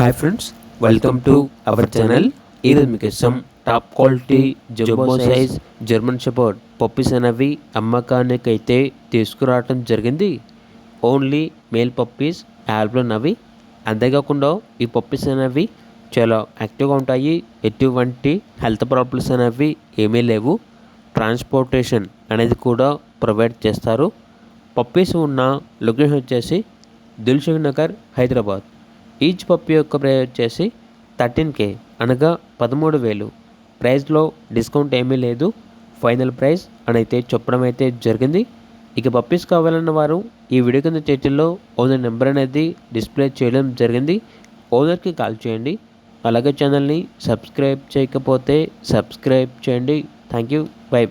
Hi friends, welcome to our channel. ఈరోజు మీకోసం top quality jumbo size German shepherd puppies అనేవి అమ్మకానికి అయితే తీసుకురావడం జరిగింది. ఓన్లీ మేల్ పప్పీస్ అవైలబుల్ ఉన్నవి. అంతేకాకుండా ఈ పప్పీస్ అనేవి చాలా యాక్టివ్గా ఉంటాయి. ఎటువంటి హెల్త్ ప్రాబ్లమ్స్ అనేవి ఏమీ లేవు. ట్రాన్స్పోర్టేషన్ అనేది కూడా ప్రొవైడ్ చేస్తారు. పప్పీస్ ఉన్న లొకేషన్ వచ్చేసి దిల్సుఖ్ నగర్, హైదరాబాద్. ఈచ్ పప్పీ యొక్క ప్రైస్ వచ్చేసి 13K అనగా 13,000. ప్రైస్లో డిస్కౌంట్ ఏమీ లేదు. ఫైనల్ ప్రైస్ అని అయితే చెప్పడం అయితే జరిగింది. ఇక పప్పీస్ కావాలన్న వారు ఈ వీడియో కింద టైటిల్లో ఓనర్ నెంబర్ అనేది డిస్ప్లే చేయడం జరిగింది. ఓనర్కి కాల్ చేయండి. అలాగే ఛానల్ని సబ్స్క్రైబ్ చేయకపోతే సబ్స్క్రైబ్ చేయండి. Thank you. బై.